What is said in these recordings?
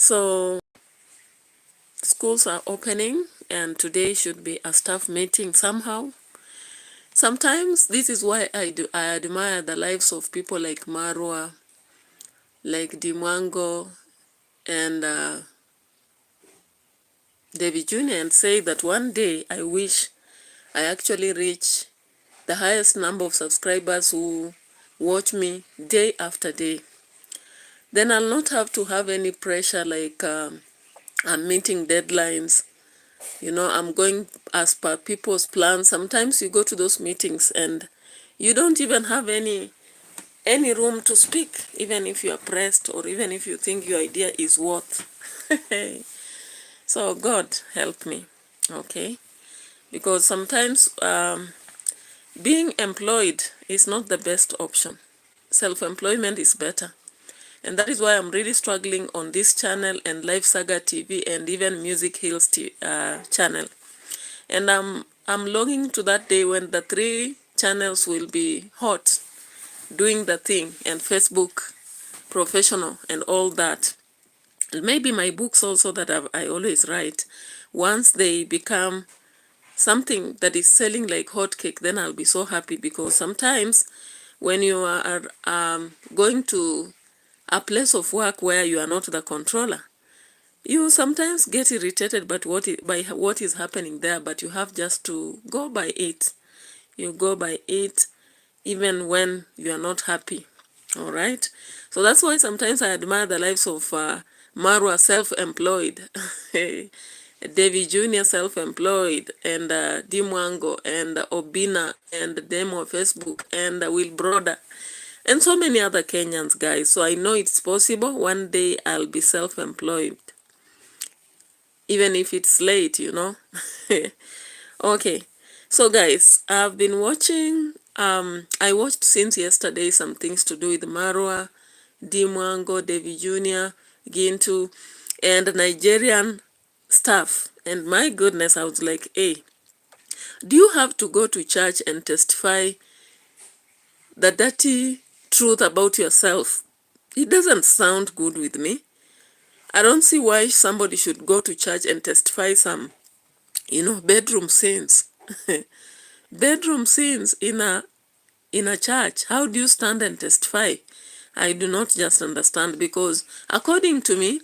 So schools are opening and today should be a staff meeting somehow. Sometimes this is why I admire the lives of people like MARWA, like Dimwango, and David Jr. and say that one day I wish I actually reach the highest number of subscribers who watch me day after day. Then I'll not have to have any pressure like I'm meeting deadlines. You know, I'm going as per people's plans. Sometimes you go to those meetings and you don't even have any room to speak, even if you are pressed or even if you think your idea is worth. So God help me, okay? Because sometimes being employed is not the best option. Self-employment is better. And that is why I'm really struggling on this channel and Life Saga TV and even Music Hills channel. And I'm longing to that day when the 3 channels will be hot, doing the thing, and Facebook professional and all that. Maybe my books also that I always write, once they become something that is selling like hotcake, then I'll be so happy. Because sometimes when you are going to a place of work where you are not the controller, you sometimes get irritated by what is happening there, but you have just to go by it. You go by it even when you are not happy. All right? So that's why sometimes I admire the lives of Marwa, self-employed, David Jr., self-employed, and Dimwango, and Obina, and Demo Facebook, and Will Broder, and so many other Kenyans, guys. So I know it's possible. One day I'll be self-employed, even if it's late, you know. Okay, so guys, I've been watching, I watched since yesterday some things to do with Marwa, Dimwango, David Jr., Gintu, and Nigerian stuff. And my goodness, I was like, hey, do you have to go to church and testify the dirty truth about yourself? It doesn't sound good with me. I don't see why somebody should go to church and testify some, bedroom sins. Bedroom sins in a church. How do you stand and testify? I do not just understand, because according to me,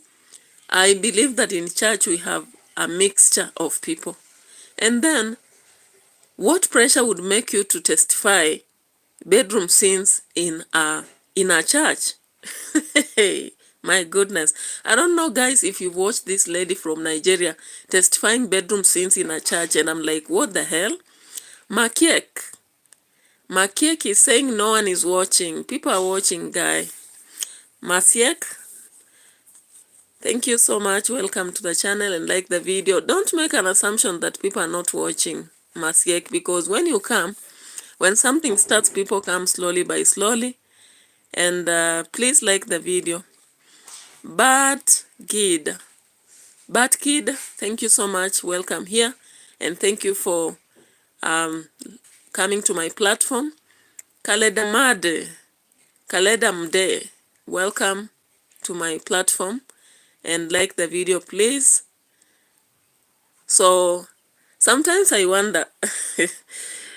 I believe that in church we have a mixture of people. And then, what pressure would make you to testify bedroom sins in a church? My goodness. I don't know, guys, if you've watched this lady from Nigeria testifying bedroom sins in a church, and I'm like, what the hell? Makiek is saying no one is watching. People are watching, guy. Masiek, thank you so much. Welcome to the channel and like the video. Don't make an assumption that people are not watching, Masiek, because when you come, when something starts, people come slowly by slowly. And please like the video. But Kid, thank you so much. Welcome here. And thank you for coming to my platform. Kaleda Mde, welcome to my platform. And like the video, please. So sometimes I wonder,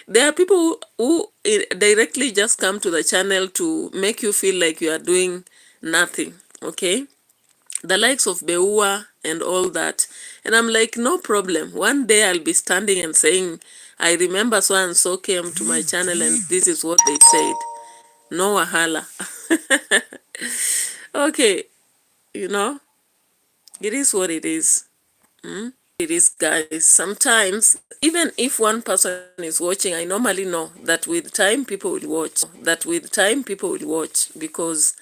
there are people who directly just come to the channel to make you feel like you are doing nothing, okay? The likes of Beua and all that. And I'm like, no problem. One day I'll be standing and saying, I remember so and so came to my channel and this is what they said. No wahala. Okay, it is what it is. It is, guys. Sometimes, even if one person is watching, I normally know that with time people will watch. Because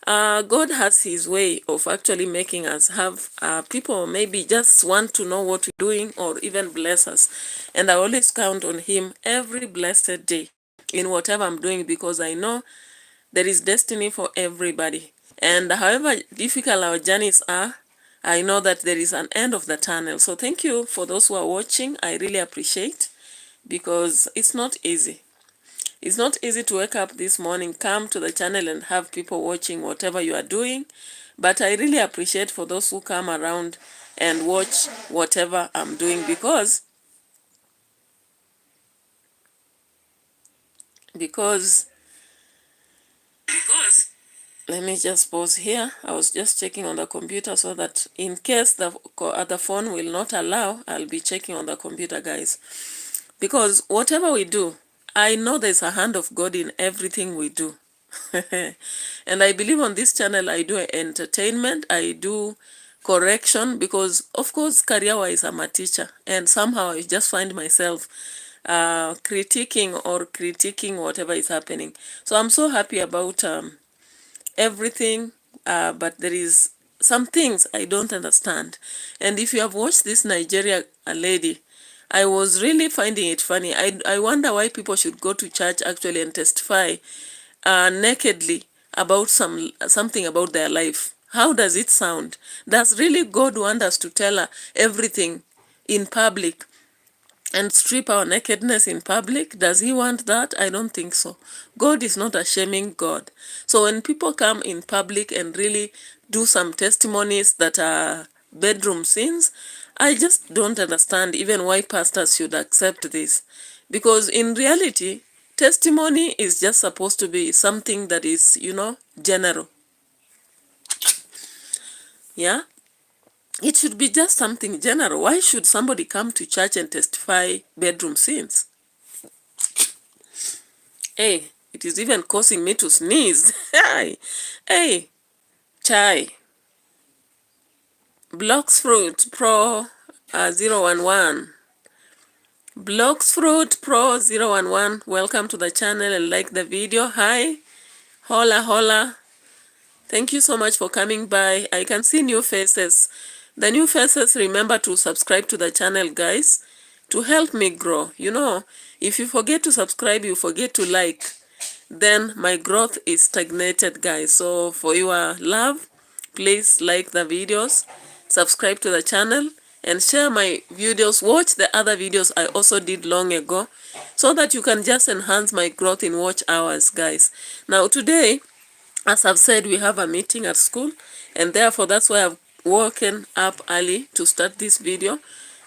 God has his way of actually making us have people maybe just want to know what we're doing or even bless us. And I always count on him every blessed day in whatever I'm doing, because I know there is destiny for everybody. And however difficult our journeys are, I know that there is an end of the tunnel. So thank you for those who are watching. I really appreciate, because it's not easy. It's not easy to wake up this morning, come to the channel and have people watching whatever you are doing. But I really appreciate for those who come around and watch whatever I'm doing, because let me just pause here. I was just checking on the computer so that in case the phone will not allow, I'll be checking on the computer, guys. Because whatever we do, I know there's a hand of God in everything we do. And I believe on this channel, I do entertainment, I do correction, because of course, career-wise, I'm a teacher. And somehow I just find myself critiquing whatever is happening. So I'm so happy about everything, but there is some things I don't understand. And if you have watched this Nigeria lady, I was really finding it funny. I wonder why people should go to church actually and testify nakedly about something about their life. How does it sound? Does really God want us to tell her everything in public and strip our nakedness in public? Does he want that? I don't think so. God is not a shaming God. So when people come in public and really do some testimonies that are bedroom sins, I just don't understand even why pastors should accept this. Because in reality, testimony is just supposed to be something that is, general. Yeah? It should be just something general. Why should somebody come to church and testify bedroom sins? Hey, it is even causing me to sneeze. Hey, chai. Blocks Fruit Pro 011. Blocks Fruit Pro 011. Welcome to the channel and like the video. Hi. Hola, hola. Thank you so much for coming by. I can see new faces. The new faces, remember to subscribe to the channel, guys, to help me grow. If you forget to subscribe, you forget to like, then my growth is stagnated, guys. So for your love, please like the videos, subscribe to the channel, and share my videos. Watch the other videos I also did long ago, so that you can just enhance my growth in watch hours, guys. Now today, as I've said, we have a meeting at school, and therefore that's why I've woken up early to start this video,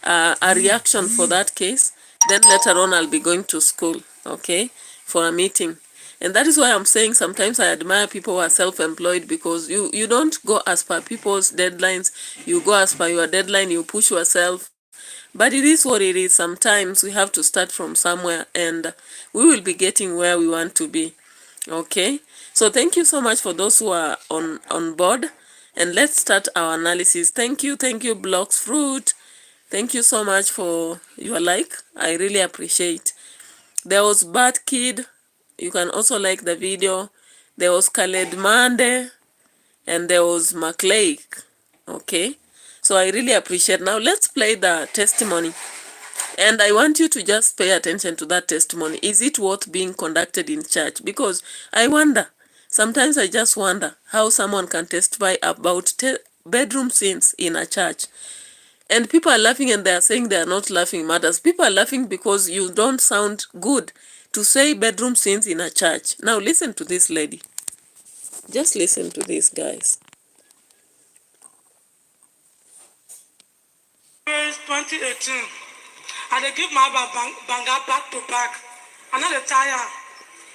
a reaction for that case. Then later on I'll be going to school, okay, for a meeting. And that is why I'm saying sometimes I admire people who are self-employed, because you don't go as per people's deadlines. You go as per your deadline, you push yourself. But it is what it is. Sometimes we have to start from somewhere, and we will be getting where we want to be. Okay, so thank you so much for those who are on board, and let's start our analysis. Thank you, Blocks Fruit. Thank you so much for your like. I really appreciate. There was Bad Kid. You can also like the video. There was Khaled Mande, and there was McLake. Okay, so I really appreciate. Now let's play the testimony. And I want you to just pay attention to that testimony. Is it worth being conducted in church? Because I wonder, sometimes I just wonder how someone can testify about bedroom sins in a church. And people are laughing, and they are saying they are not laughing matters. People are laughing because you don't sound good to say bedroom sins in a church. Now listen to this lady. Just listen to this, guys. 2018. And they give my banga back to back. I'm not a tire.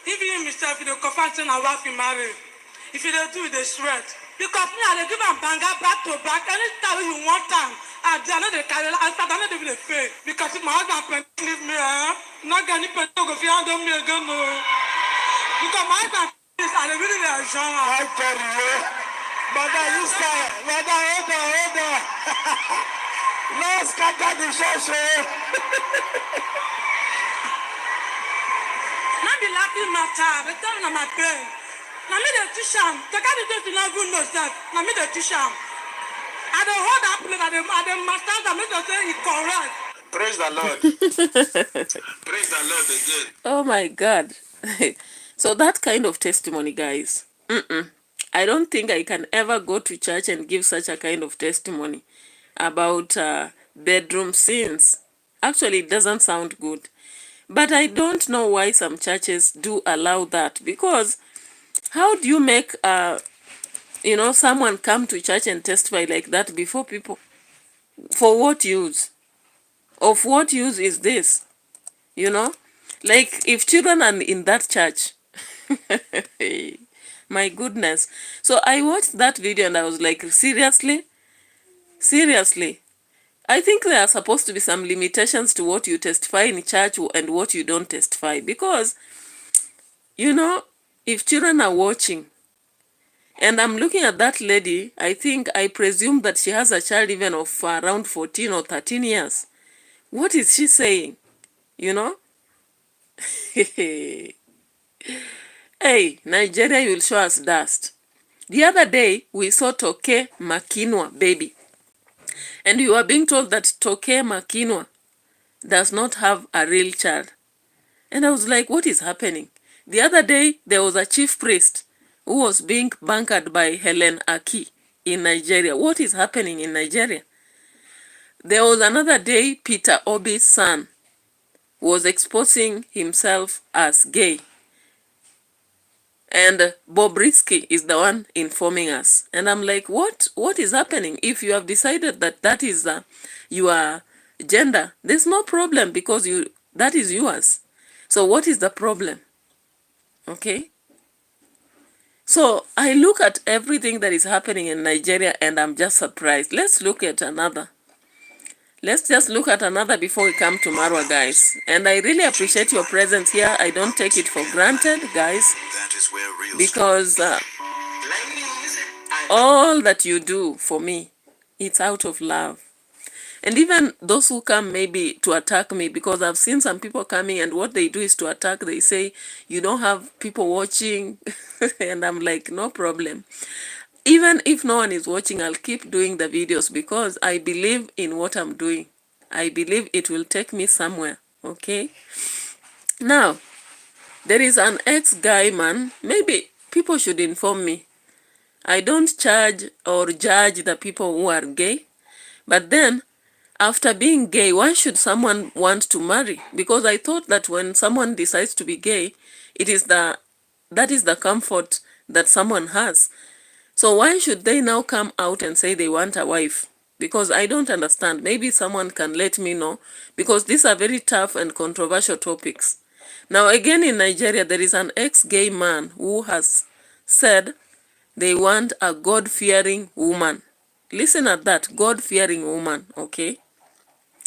Even himself, if they confess and I wife marry. If you don't do it, they sweat. Because me, I give them banga back to back. Anytime you want time, I don't know the carry. I start not even a fake. Because if my husband leave me, not going to go for you, me again. Because my husband is I really a genre. I tell you, Mother, you start. Mother, hold on. Let's scatter the church. Not be laughing my time, but tell me my pain. Now me the teach him. The guy that does not good know that. Now me the teach him. I don't hold up plate. I don't master that. Me just say he correct. Praise the Lord. Praise the Lord again. Oh my God. So that kind of testimony, guys. I don't think I can ever go to church and give such a kind of testimony about bedroom sins. Actually, it doesn't sound good. But I don't know why some churches do allow that, because how do you make you know, someone come to church and testify like that before people. For what use? Of what use is this? You know, like if children are in that church, my goodness. So I watched that video and I was like, seriously? Seriously? I think there are supposed to be some limitations to what you testify in church and what you don't testify. Because, you know, if children are watching, and I'm looking at that lady, I presume that she has a child even of around 14 or 13 years. What is she saying? You know? Hey, Nigeria will show us dust. The other day, we saw Toke Makinwa baby. And we were being told that Toke Makinwa does not have a real child. And I was like, what is happening? The other day, there was a chief priest who was being bankered by Helen Aki in Nigeria. What is happening in Nigeria? There was another day, Peter Obi's son was exposing himself as gay. And Bobrisky is the one informing us. And I'm like, what is happening? If you have decided that that is your gender, there's no problem because that is yours. So what is the problem? Okay? So I look at everything that is happening in Nigeria and I'm just surprised. Let's look at another. Let's just look at another before we come to Marwa, guys. And I really appreciate your presence here. I don't take it for granted, guys, because all that you do for me, it's out of love. And even those who come maybe to attack me, because I've seen some people coming and what they do is to attack. They say, you don't have people watching. And I'm like, no problem. Even if no one is watching, I'll keep doing the videos because I believe in what I'm doing. I believe it will take me somewhere, okay? Now, there is an ex-guy man. Maybe people should inform me. I don't charge or judge the people who are gay. But then, after being gay, why should someone want to marry? Because I thought that when someone decides to be gay, that is the comfort that someone has. So why should they now come out and say they want a wife? Because I don't understand. Maybe someone can let me know. Because these are very tough and controversial topics. Now again in Nigeria, there is an ex-gay man who has said they want a God-fearing woman. Listen at that, God-fearing woman, okay?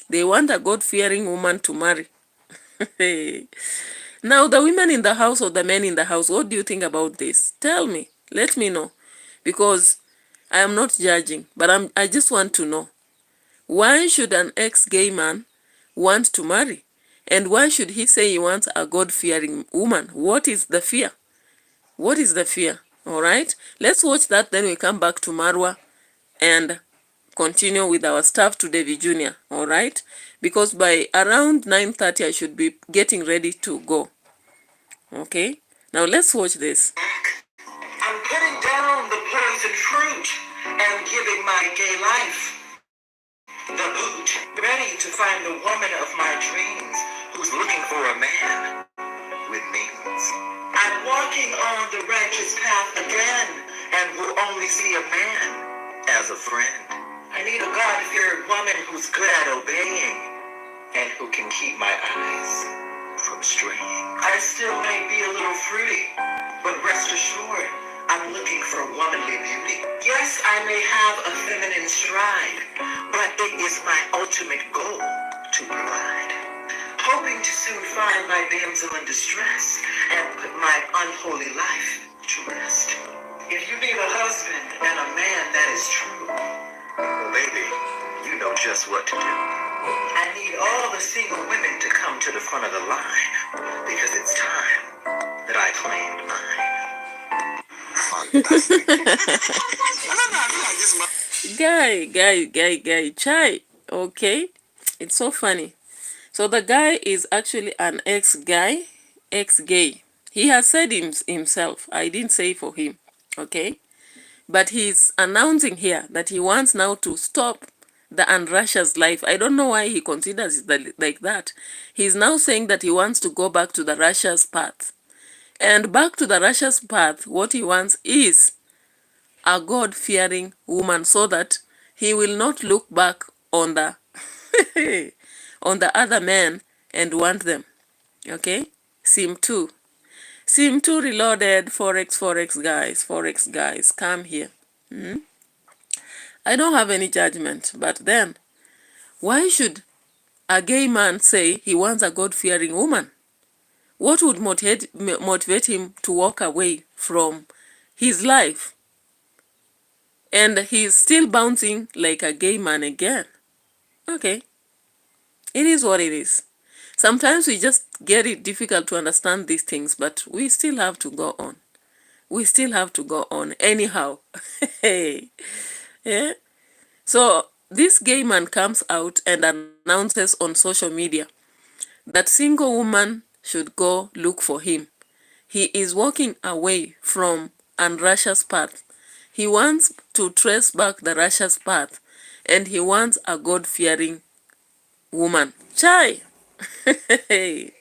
They want a God-fearing woman to marry. Now the women in the house or the men in the house, what do you think about this? Tell me. Let me know. Because I am not judging, but I just want to know. Why should an ex-gay man want to marry? And why should he say he wants a God-fearing woman? What is the fear? What is the fear? All right? Let's watch that, then we come back to Marwa and continue with our stuff to David Jr., all right? Because by around 9:30, I should be getting ready to go. Okay? Now let's watch this. I'm putting down the poison fruit and giving my gay life the boot. Ready to find the woman of my dreams who's looking for a man with means. I'm walking on the righteous path again and will only see a man as a friend. I need a God-fearing woman who's good at obeying and who can keep my eyes from straying. I still may be a little fruity, but rest assured, I'm looking for womanly beauty. Yes, I may have a feminine stride, but it is my ultimate goal to provide. Hoping to soon find my damsel in distress and put my unholy life to rest. If you need a husband and a man that is true, well, baby, you know just what to do. I need all the single women to come to the front of the line because it's time that I claimed mine. Guy, chai. Okay, it's so funny. So the guy is actually an ex-gay. He has said himself. I didn't say for him. Okay, but he's announcing here that he wants now to stop the Anrasha's life. I don't know why he considers it like that. He's now saying that he wants to go back to the Russia's path. And back to the Russia's path, what he wants is a God-fearing woman so that he will not look back on the on the other men and want them. Okay? Sim 2. Sim 2 reloaded. Forex guys, come here. I don't have any judgment, but then why should a gay man say he wants a God-fearing woman? What would motivate him to walk away from his life? And he's still bouncing like a gay man again. Okay, it is what it is. Sometimes we just get it difficult to understand these things, but we still have to go on. We still have to go on anyhow. Hey, yeah. So this gay man comes out and announces on social media that single woman should go look for him. He is walking away from Russia's path. He wants to trace back the Russia's path, and he wants a God-fearing woman. Chai! Hey,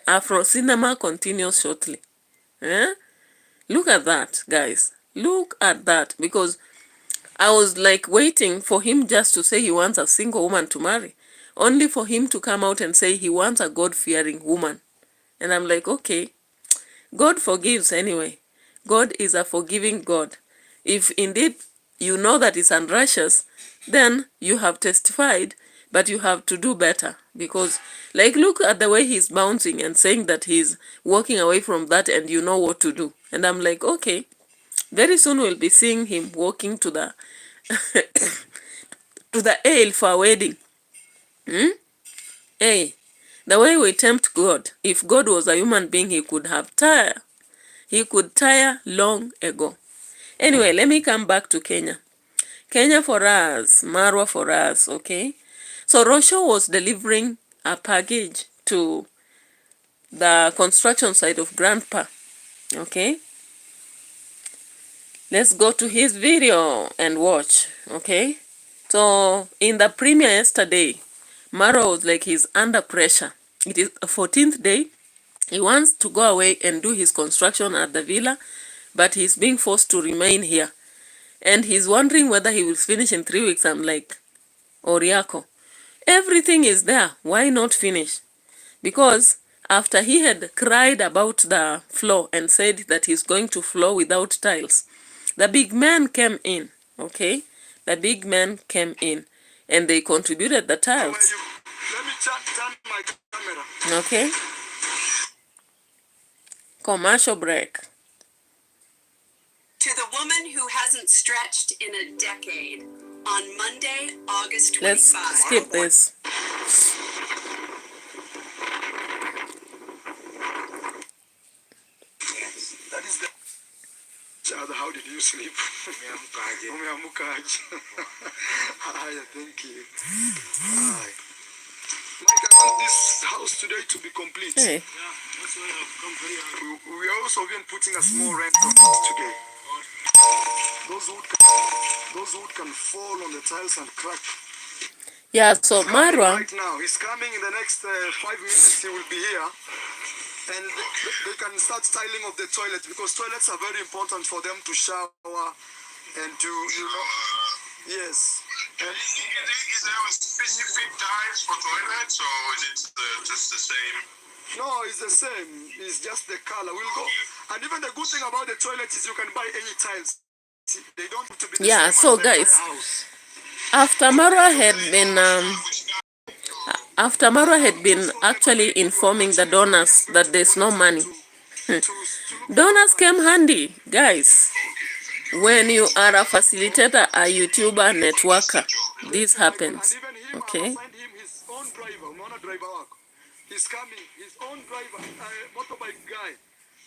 Afro Cinema continues shortly. Eh? Look at that, guys. Look at that, because I was like waiting for him just to say he wants a single woman to marry, only for him to come out and say he wants a God-fearing woman. And I'm like, okay, God forgives anyway. God is a forgiving God. If indeed you know that it's unrighteous, then you have testified, but you have to do better. Because, like, look at the way he's bouncing and saying that he's walking away from that and you know what to do. And I'm like, okay, very soon we'll be seeing him walking to the to the ale for a wedding. Hey, the way we tempt God, if God was a human being, he could have tired. He could tire long ago. Anyway, let me come back to Kenya. Kenya for us, Marwa for us, okay? So ROCIO was delivering a package to the construction site of Grandpa, okay? Let's go to his video and watch, okay? So in the premiere yesterday, Marwa was like he's under pressure. It is the 14th day. He wants to go away and do his construction at the villa, but he's being forced to remain here. And he's wondering whether he will finish in 3 weeks. I'm like, Oriako, everything is there. Why not finish? Because after he had cried about the floor and said that he's going to floor without tiles, the big man came in, okay? The big man came in and they contributed the tiles. Let me turn my camera. Okay? Commercial break. To the woman who hasn't stretched in a decade, on Monday, August 25. Let's skip this. That is the... Child, how did you sleep? Umeamukaje? Haya, thank you. Hi. Mike, I want this house today to be complete. Hey. Yeah, that's why I've come very early. We are also even putting a small rent on it today. Those wood can fall on the tiles and crack. Yeah, so Marwa, right now, he's coming in the next 5 minutes. He will be here, and they can start tiling of the toilet, because toilets are very important for them to shower and to, you know, yes. And is there a specific tiles for toilets, or is it just the same? no, it's the same. It's just the color. We'll go. And even the good thing about the toilet is you can buy any tiles. They don't have to be the yeah, same so as the guys, entire house. after Marwa had been actually informing the donors that there's no money. Donors came handy, guys. When you are a facilitator, a YouTuber, networker, this happens, And even him, okay? I assigned him his own driver. Umeona driver wako. He's coming, his own driver, motorbike guy,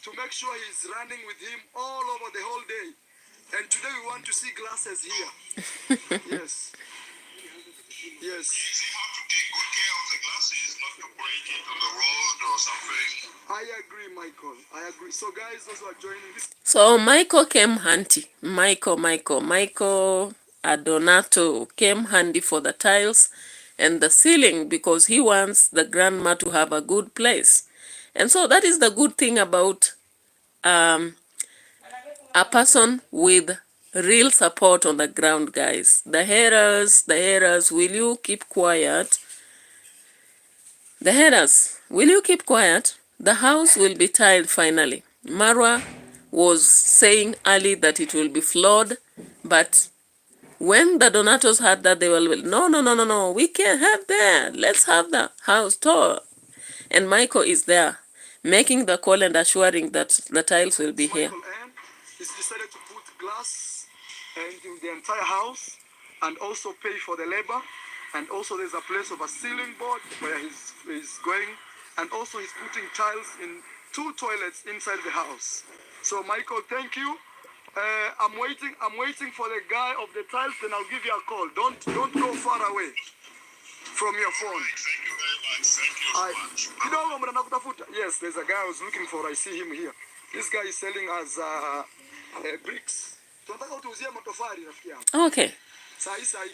to make sure he's running with him all over the whole day. And today we want to see glasses here. Yes. Yes. Does he have to take good care of the glasses, not to break it on the road or something? I agree, Michael. I agree. So guys, those who are joining this, So Michael came handy. Michael Adonato came handy for the tiles and the ceiling, because he wants the grandma to have a good place. And so that is the good thing about a person with real support on the ground, guys. The haters, will you keep quiet? The haters, will you keep quiet? The house will be tiled finally. Marwa was saying early that it will be flawed, but when the donators heard that, they were, no, we can't have that. Let's have the house tall. And Michael is there, making the call and assuring that the tiles will be here. He's decided to put glass in the entire house and also pay for the labor. And also there's a place of a ceiling board where he's going. And also he's putting tiles in 2 toilets inside the house. So Michael, thank you. I'm waiting for the guy of the tiles, then I'll give you a call. Don't go far away from your phone. Thank you very much. Thank you so much. Yes, there's a guy I was looking for. I see him here. This guy is selling us bricks. Okay.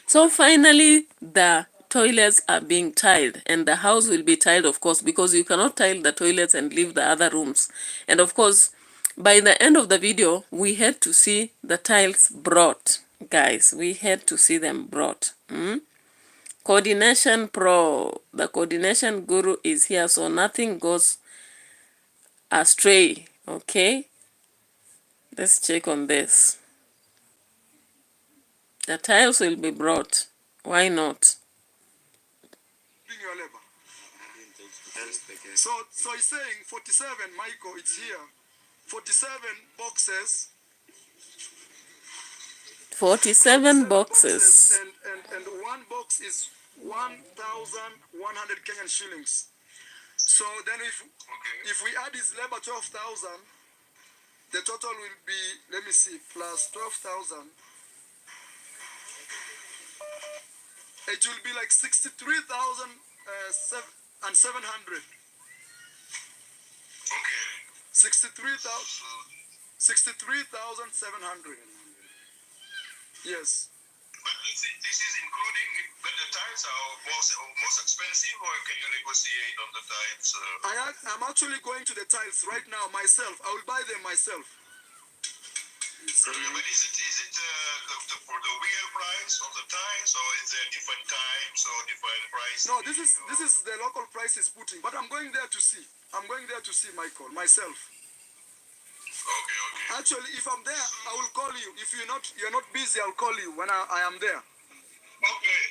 So finally, the toilets are being tiled, and the house will be tiled, of course, because you cannot tile the toilets and leave the other rooms. And of course, by the end of the video, we had to see the tiles brought, guys. We had to see them brought. Coordination Pro, the coordination guru is here, so nothing goes astray. Okay, let's check on this. The tiles will be brought. Why not? So he's saying 47, Michael, it's here. 47 boxes. 47 boxes. And one box is 1,100 Kenyan shillings. So then if we add his labor 12,000, the total will be, let me see, plus 12,000. It will be like 63,700. Okay. 63,700. Yes. But this is including, but the tiles are most expensive, or can you negotiate on the tiles? I'm actually going to the tiles right now myself. I will buy them myself. But is it for the real price of the tiles, or is there different types or different price? No, this is the local price is putting, but I'm going there to see. Michael, myself. Okay. Actually, if I'm there, I will call you. If you're not busy, I'll call you when I am there. Okay.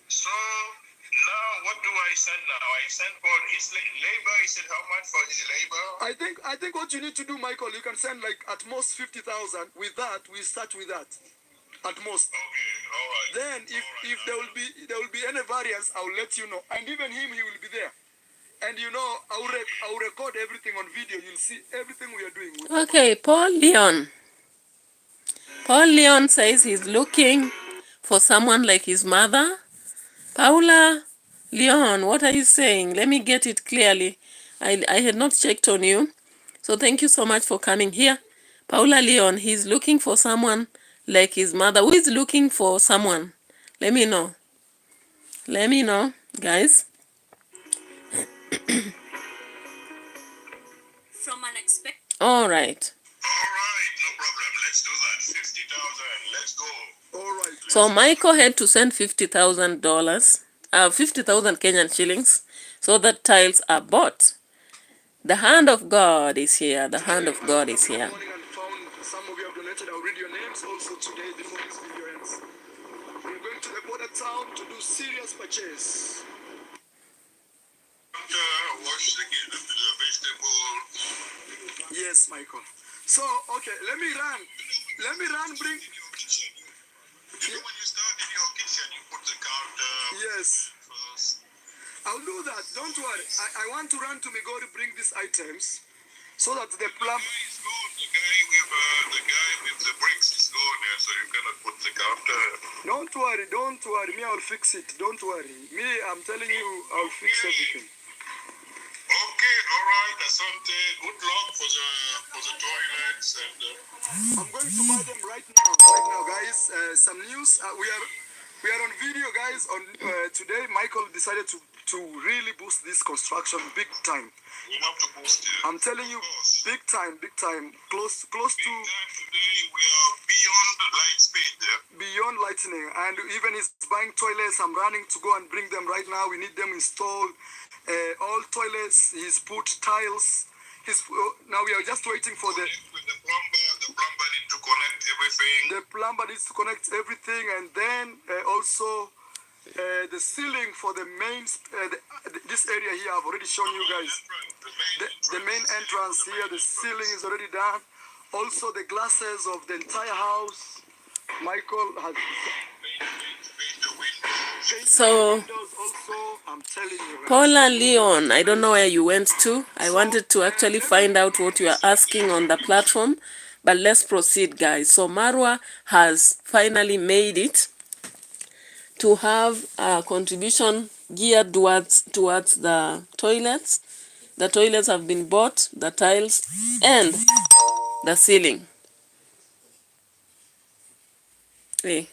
So now what do I send now? I send for his labor. He said how much for his labor? I think what you need to do, Michael, you can send like at most 50,000. With that, we start with that. At most. Okay, all right. Then if there will be any variance, I'll let you know. And even him, he will be there. And you know, I'll record everything on video. You'll see everything we are doing. Okay, Paul Leon. Paul Leon says he's looking for someone like his mother. Paula Leon, what are you saying? Let me get it clearly. I had not checked on you. So thank you so much for coming here. Paula Leon, he's looking for someone like his mother. Who is looking for someone? Let me know. Let me know, guys. From unexpected. All right. All right, no problem. Let's do that. 50,000. Let's go. All right. So Michael had to send $50,000, 50,000 Kenyan shillings, so that tiles are bought. The hand of God is here. The hand of God is here. Some of you have donated. I'll read your names also today before this video ends. We're going to the border town to do serious purchase. Wash the vegetable. Yes, Michael. So, okay, let me run, bring... When you start in your kitchen, you put the counter. Yes. First. I'll do that. Don't worry. I want to run to Migori, bring these items so that the plumb... The guy with the bricks is gone there, so you cannot put the counter. Don't worry. Me, I'll fix it. Don't worry. Me, I'm telling you, I'll fix everything. Okay, all right, Asante. Good luck for the toilets and. I'm going to buy them right now, guys. Some news. We are on video, guys. On today, Michael decided to really boost this construction big time. We have to boost it. I'm telling you, big time, close Big to time today, we are beyond light speed. beyond lightning. And even he's buying toilets. I'm running to go and bring them right now. We need them installed. All toilets. He's put tiles. Now we are just waiting for the With the plumber needs to connect everything. the plumber needs to connect everything, and then also the ceiling for the main this area here. I've already shown you guys the main entrance here. The ceiling is already done. Also the glasses of the entire house. Michael has So, also, I'm telling you, guys. Paula Leon, I don't know where you went to. I wanted to actually find out what you are asking on the platform, but let's proceed, guys. So Marwa has finally made it to have a contribution geared towards the toilets. The toilets have been bought, the tiles, and the ceiling. Hey.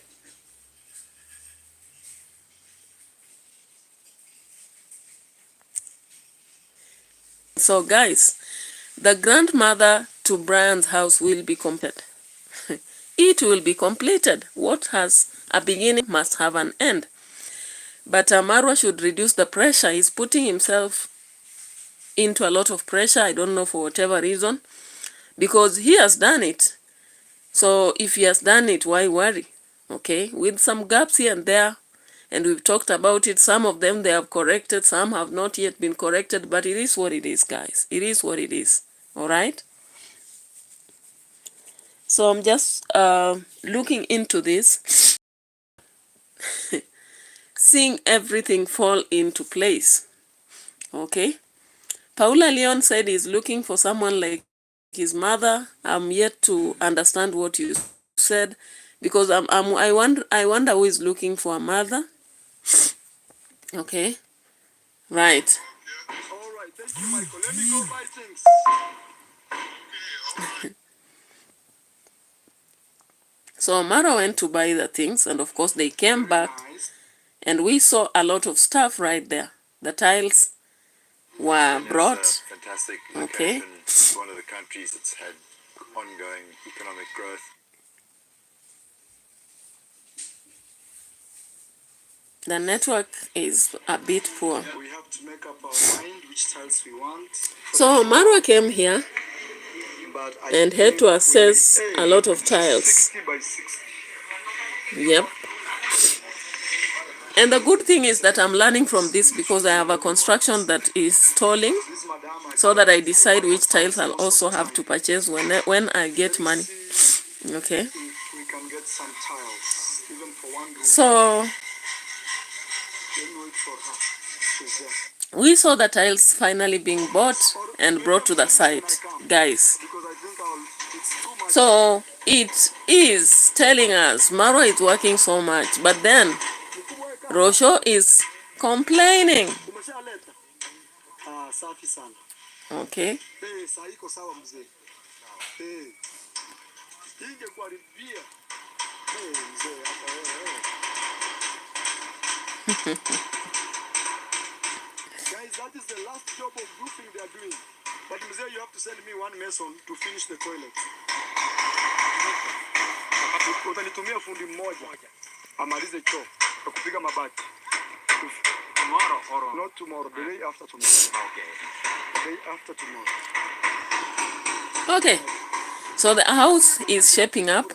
So guys, the grandmother to Brian's house will be completed. It will be completed. What has a beginning must have an end. But Marwa should reduce the pressure. He's putting himself into a lot of pressure. I don't know for whatever reason. Because he has done it. So if he has done it, why worry? Okay, with some gaps here and there. And we've talked about it. Some of them they have corrected. Some have not yet been corrected. But it is what it is, guys. It is what it is. All right? So I'm just looking into this. Seeing everything fall into place. Okay? Paula Leon said he's looking for someone like his mother. I'm yet to understand what you said. Because I wonder who is looking for a mother. Okay? Right. All right, thank you, Michael. Let me go buy things. So Mara went to buy the things, and of course they came back, Nice. and we saw a lot of stuff right there. The tiles were brought. It's a fantastic Okay. location. It's one of the countries that's had ongoing economic growth. The network is a bit poor. We have to make up our mind which tiles we want. So Marwa came here But I and had think to assess we- a lot of tiles. 60 by 60. Yep. And the good thing is that I'm learning from this because I have a construction that is stalling, This madam, so that I decide which tiles I'll also have to purchase when I get money. Okay. if we can get some tiles, even for one room. So Let me wait for her. She's there. we saw the tiles finally being bought and brought to the site, guys. Because I think it's too much. So it is telling us Marwa is working so much, but then ROCIO is complaining. Umeshaleta? Ah, safi sana. Okay. Saa iko sawa mzee. Ingekuharibia. Mzee hapa Guys, that is the last job of roofing they are doing. But mzee, you have to send me one mason to finish the toilet. Utanitumia fundi mmoja amalize choo na kupiga mabati. Tomorrow or Not tomorrow, the day after tomorrow. okay. The day after tomorrow. Okay. So the house is shaping up.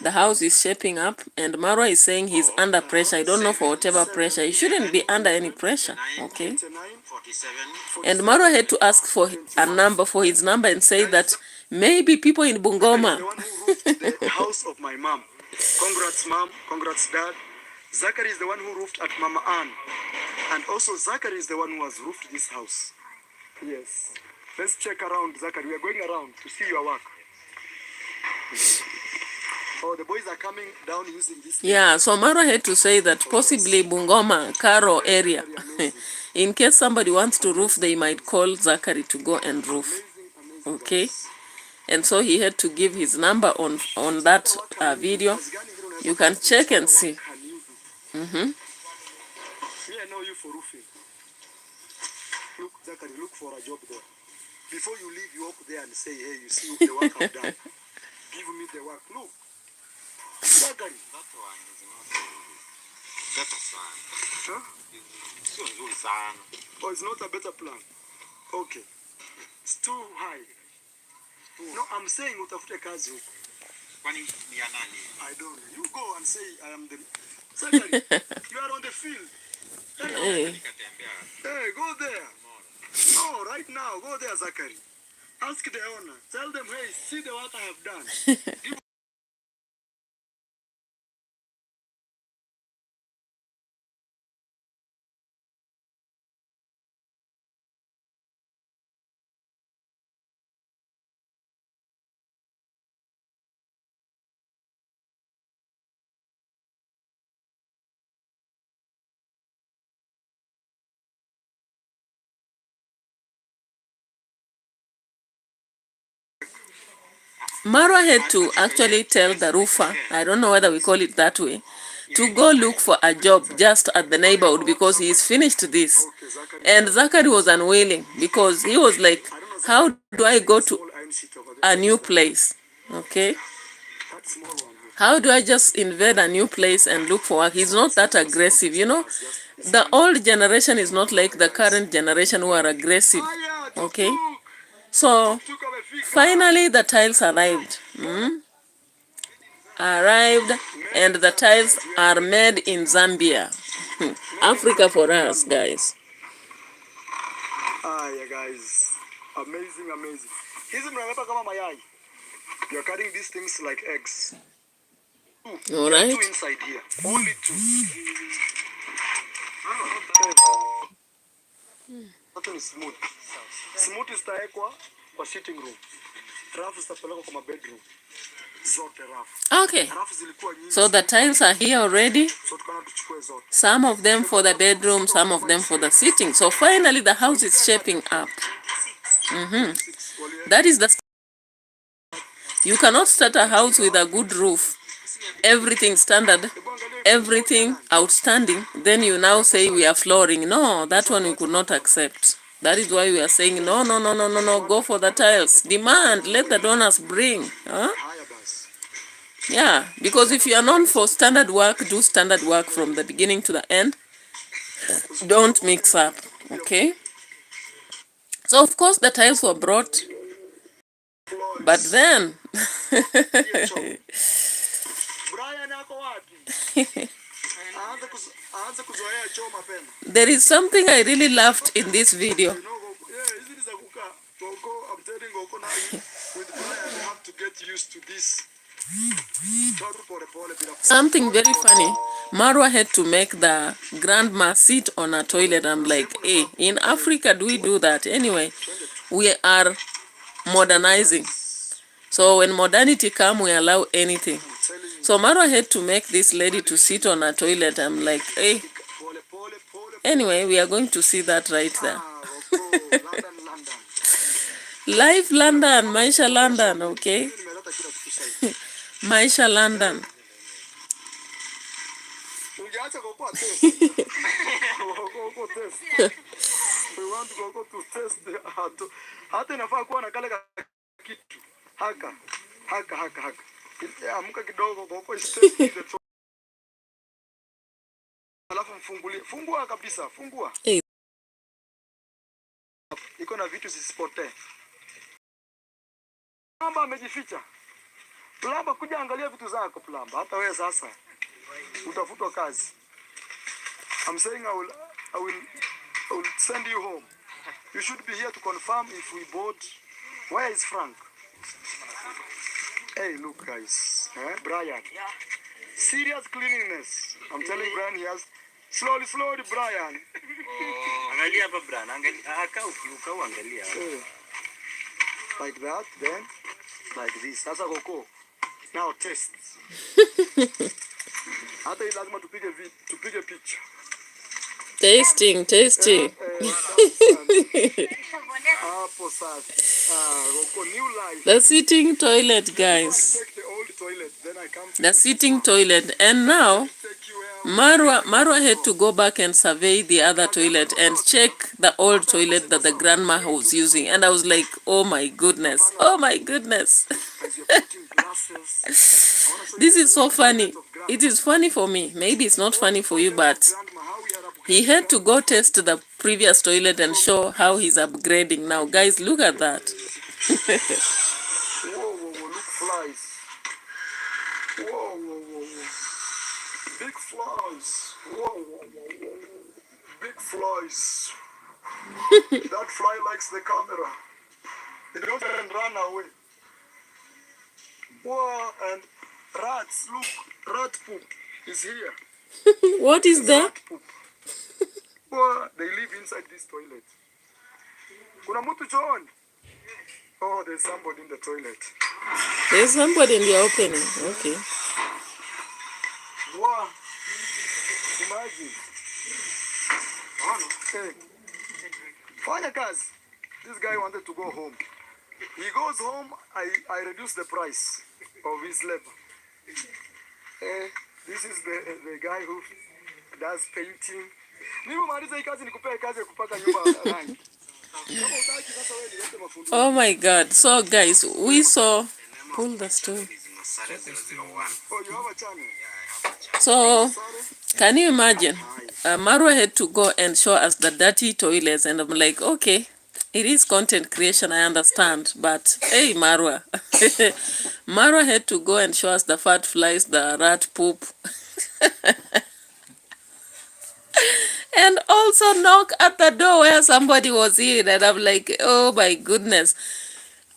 The house is shaping up, and Marwa is saying he's under pressure. I don't know for whatever pressure. He shouldn't be under any pressure. Okay. 47. And Marwa had to ask for a number, for his number, and say that maybe people in Bungoma. The one who roofed the house of my mom. Congrats, mom. Congrats, dad. Zachary is the one who roofed at Mama Ann. And also Zachary is the one who has roofed this house. Yes. Let's check around, Zachary. We are going around to see your work. Oh, the boys are coming down using this. Yeah, so Marwa had to say that possibly Bungoma, Karo area. In case somebody wants to roof, they might call Zachary to go and roof. Okay. And so he had to give his number on that video. You can check and see. Mm-hmm. Me, I know you for roofing. Look, Zachary, look for a job there. Before you leave, you walk there and say, hey, you see the work I've done. Give me the work. Look, Zachary. That one is not better plan. Huh? Sio nzuri sana. Oh, it's not a better plan. Okay. It's too high. No, I'm saying utafute kazi huko. Kwani ni ya nani? I don't know. You go and say I am the Zachary. You are on the field. Hey. Hey, go there. No, right now, go there, Zachary. Ask the owner. Tell them, hey, see the work I have done. Marwa had to actually tell the roofer, I don't know whether we call it that way, to go look for a job just at the neighborhood because he's finished this. And Zachary was unwilling because he was like, how do I go to a new place? Okay? How do I just invade a new place and look for work? He's not that aggressive, you know. The old generation is not like the current generation who are aggressive. Okay? So, finally the tiles arrived. Arrived, and the tiles are made in Zambia. Africa for us, guys. Ah, yeah, guys. Amazing, amazing. Hizi mnaleta kama mayai. You're cutting these things like eggs. All right. Two inside here. Only two. That is smooth. Smooth istawekwa kwa sitting room. Rafu zitapelekwa kwa bedroom. Zote rafu. Okay. Rafu zilikuwa nyingi. So the tiles are here already. So tukana tuchukue zote. Some of them for the bedroom, some of them for the sitting. So finally the house is shaping up. That is the... You cannot start a house with a good roof, everything standard, everything outstanding, then you now say we are flooring. No, that one we could not accept. That is why we are saying no, no, no, no, no, no, go for the tiles. Demand, let the donors bring. Huh? Yeah, because if you are known for standard work, do standard work from the beginning to the end. Don't mix up, okay? So of course the tiles were brought, but then there is something I really loved in this video. Something very funny. Marwa had to make the grandma sit on a toilet. I'm like, hey, in Africa, do we do that? Anyway, we are modernizing. So when modernity comes, we allow anything. So Marwa had to make this lady to sit on a toilet. I'm like, hey. Anyway, we are going to see that right there. Live London, Maisha London, okay? Maisha London. We want to go to test hata inafaa kuwa na kale kitu haka amka kidogo kwa test alafu mfungulie, fungua kabisa, fungua. Iko na vitu zisipotee. Plamba amejificha. Plamba, kuja angalia vitu zako plamba. Hata wewe sasa utafutwa kazi. I'm saying I will send you home. You should be here to confirm if we bought. Where is Frank? Hey, look guys. Brian. Yeah. Serious cleanliness. I'm telling Brian he has. Slowly, Brian. Angalia hapa Brian, angalia angalia. Like that, then like this. Sasa koko. Now test. Hata lazima tupige picha. Tasting. Hapo sasa. Rocco, new life. The sitting toilet, Go and guys. take the old toilet, then I come to The take sitting you toilet. And now, take you where Marwa had to go back and survey the other toilet and check the old toilet that the grandma was using. And I was like, oh my goodness. Oh my goodness. as you're putting glasses. I wanna show This you is the so old funny. toilet of grandma. It is funny for me. Maybe it's not funny for you, Toilet but of grandma, how we had he upgraded had to go grandma. test the previous toilet and show how he's upgrading now. Guys, look at that. Whoa, whoa, whoa, look flies. Whoa, whoa, whoa, whoa. Big flies. Whoa, whoa, whoa, whoa. Big flies. That fly likes the camera. It goes and run away. Whoa, and rats, look, rat poop is here. What is that? Rat poop. Whoa, they live inside this toilet. Kuna mtu John? Oh, there's somebody in the toilet. There's somebody in the opening. Okay. Wow. Imagine. Hey. Fanya kazi. This guy wanted to go home. He goes home, I reduce the price of his labor. This is the guy who does painting. Nimemaliza hii kazi nikupea kazi ya kupaka nyumba rangi. Oh my God. So guys, we saw, pull the stool. Oh, you have a channel? So can you imagine? Marwa had to go and show us the dirty toilets, and I'm like, okay, it is content creation, I understand, but hey, Marwa. Marwa had to go and show us the fat flies, the rat poop. And also knock at the door where somebody was in, and I'm like, oh my goodness.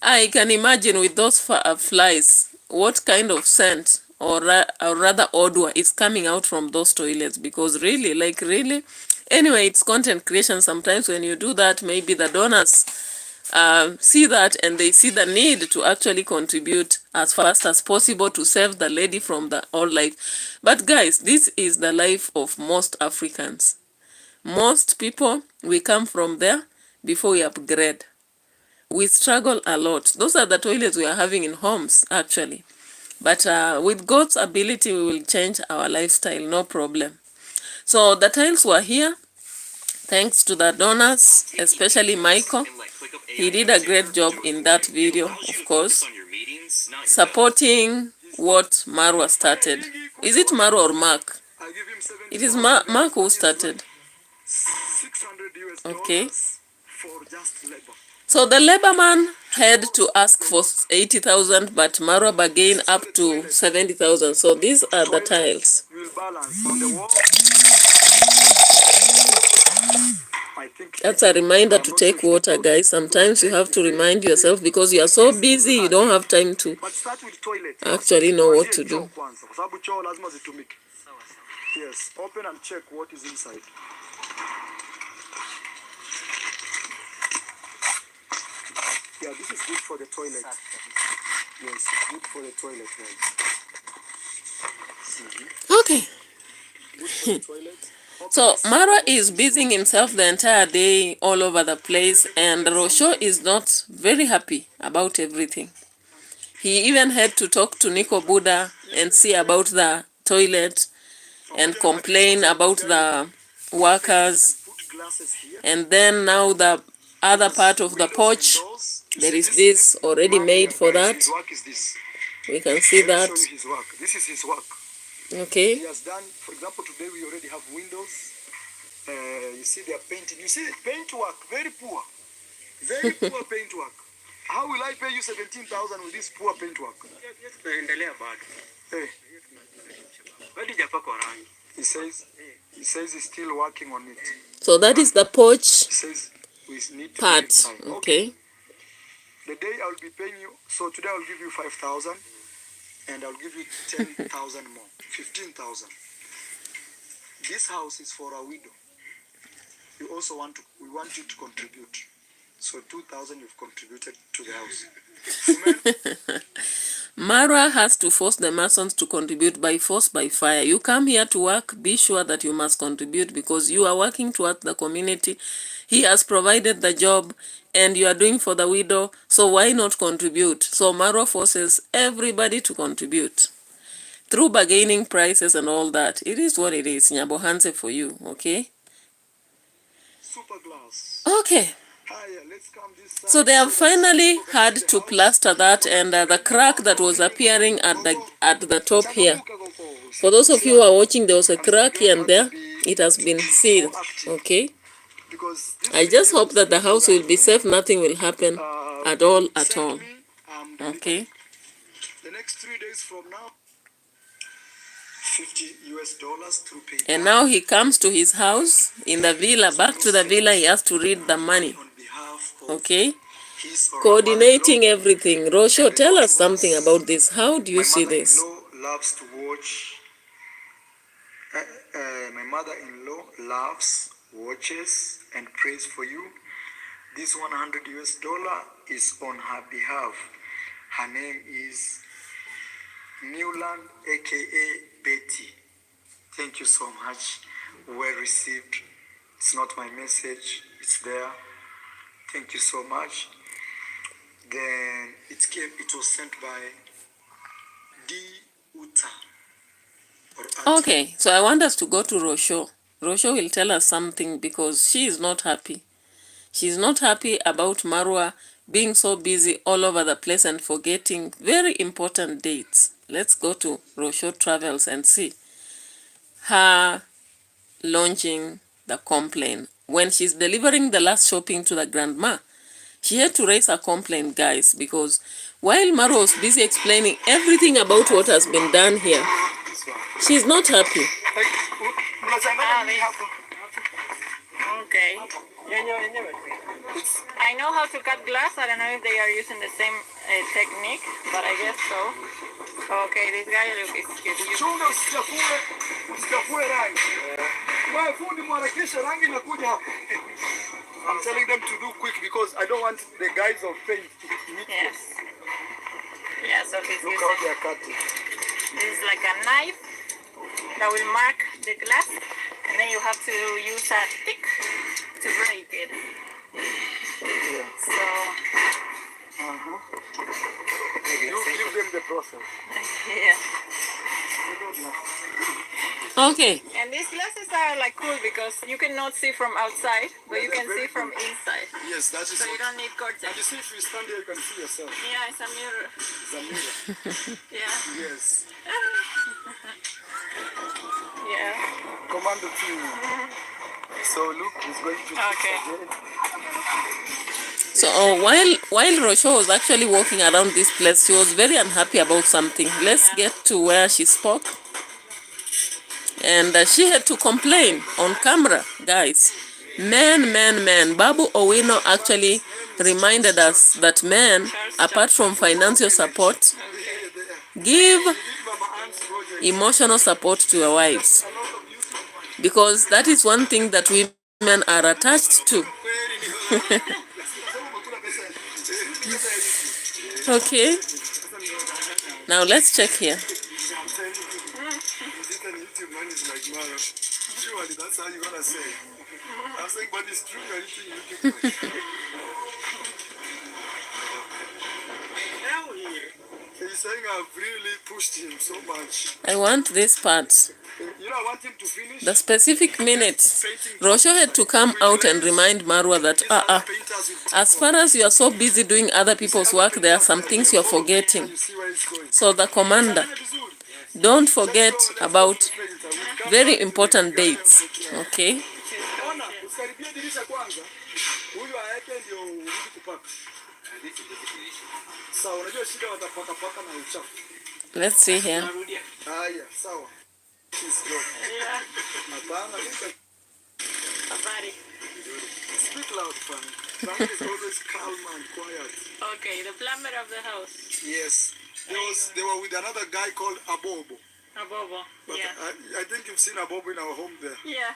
I can imagine with those flies, what kind of scent or rather odor is coming out from those toilets, because really, like really, anyway, it's content creation. Sometimes when you do that, maybe the donors see that and they see the need to actually contribute as fast as possible to save the lady from the old life. But guys, this is the life of most Africans. Most people, we come from there before we upgrade. We struggle a lot. Those are the toilets we are having in homes, actually. But with God's ability, we will change our lifestyle, no problem. So the tiles were here, thanks to the donors, especially Michael. He did a great job in that video, of course, supporting what Marwa started. Is it Marwa or Mark? I give him 70. It is Mark who started. $600 Okay. for just labor. So the labor man had to ask for 80,000, but Marwa bargained up to 70,000. So these are the tiles. Will balance on the wall. I think That's a reminder to take water, guys. Sometimes you have to remind yourself because you are so busy, you don't have time to but start with toilet. actually know what to do. Kwa sababu choo lazima zitumike. Yes, open and check what is inside. Yeah, this is good for the toilet. Yes, good for the toilet, guys. Okay. Good for the toilet. So Marwa is busying himself the entire day all over the place, and ROCIO is not very happy about everything. He even had to talk to Nico Buddha and see about the toilet and complain about the workers. Put glasses here. And then now the other part of the porch, there is this already made for that. His work is this. We can see Let that. me show you his work. This is his work. Okay. He has done, for example, today we already have windows. You see they are painting. You see paint work, very poor. Very poor paint work. How will I pay you 17,000 with this poor paint work? Hey. He says he's still working on it. So that is the porch He says we need to part. inside. Okay. The day I will be paying you, so today I will give you 5,000 and I'll give you 10,000 more, 15,000. This house is for a widow. We want you to contribute. So 2,000 you've contributed to the house. Marwa has to force the Masons to contribute by force, by fire. You come here to work, be sure that you must contribute because you are working towards the community. He has provided the job and you are doing for the widow, so why not contribute? So MARWA forces everybody to contribute through bargaining prices and all that. It is what it is, Nyabohanse for you, okay? Super glass. Okay. Higher, let's come this side. So they have so that finally people can had see the to house. plaster that, and the crack that was appearing at the top here. For those of you who are watching, there was a crack here and there. It has been sealed, okay? Because this I just hope that the videos house that will be safe, nothing will happen at all, sent me, okay? the next 3 days from now, $50 through PayPal. And now he comes to his house in the villa, back to the villa, he has to read the money, On behalf of okay? his or her Coordinating mother-in-law. everything. Rosho, tell us something about this. How do you see this? Loves to watch. My mother-in-law watches, and prays for you. This $100 is on her behalf. Her name is Newland, aka Betty. Thank you so much. Well received. It's not my message. It's there. Thank you so much. Then it was sent by D. Uta. Okay, so I want us to go to Rosho. Rosho will tell us something because she is not happy. She's not happy about MARWA being so busy all over the place and forgetting very important dates. Let's go to Rosho Travels and see her launching the complaint. When she's delivering the last shopping to the grandma, she had to raise a complaint, guys, because while MARWA was busy explaining everything about what has been done here, she's not happy. Okay. I know how to cut glass. I don't know if they are using the same technique, but I guess so. Okay, this guy looks cute. Chunga usichafue rangi. Wewe fundi mwarakisha rangi inakuja hapa. I'm telling them to do quick because I don't want the guys of paint to meet. Yes. Yeah, so he's Look how they are cutting. this is like a knife that will mark the glass, and then you have to use a stick to break it. Yeah. So, You give them the process. yeah. Okay. And these glasses are like cool because you cannot see from outside, but you can see from inside. Yes, that is So you what. don't need curtains. And you see, if you stand there, you can see yourself. Yeah, it's a mirror. It's a mirror. Yeah. Yes. Yeah. Commando team. So look, he's going to. Okay. So while Rosho was actually walking around this place, she was very unhappy about something. Let's get to where she spoke. And she had to complain on camera, guys. Men. Babu Owino actually reminded us that men, apart from financial support, give emotional support to your wives. Because that is one thing that women are attached to. Okay. Now let's check here. Surely that's how you're gonna say. I'm saying, but it's true. You're eating YouTube. He's saying I've really pushed him so much. I want this part. You know, I want him to finish. The specific minutes. Rosho had to come out and remind MARWA that as far as you are so busy doing other people's work, there are some things you are forgetting. So the commander, don't forget about very important dates, okay? Let's see here. Speak loud, fam. Frank is always calm and quiet. Okay, the plumber of the house. Yes. They were with another guy called Abobo. Abobo. But Yeah. I think you've seen Abobo in our home there. Yeah.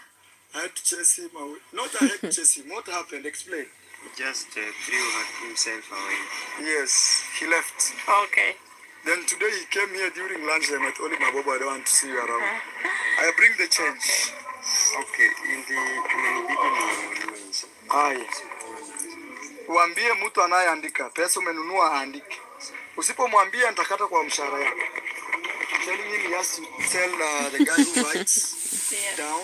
I had to chase him away. Not I had to chase him. What happened? Explain. He just threw himself away. Yes, he left. Okay. Then today he came here during lunchtime. I told him, Abobo, I don't want to see you around. I bring the change. Okay, haya. Uambie mtu anayeandika pesa umenunua aandike. Usipomwambia nitakata kwa mshahara yako. Telling him he has to tell the guy who writes down.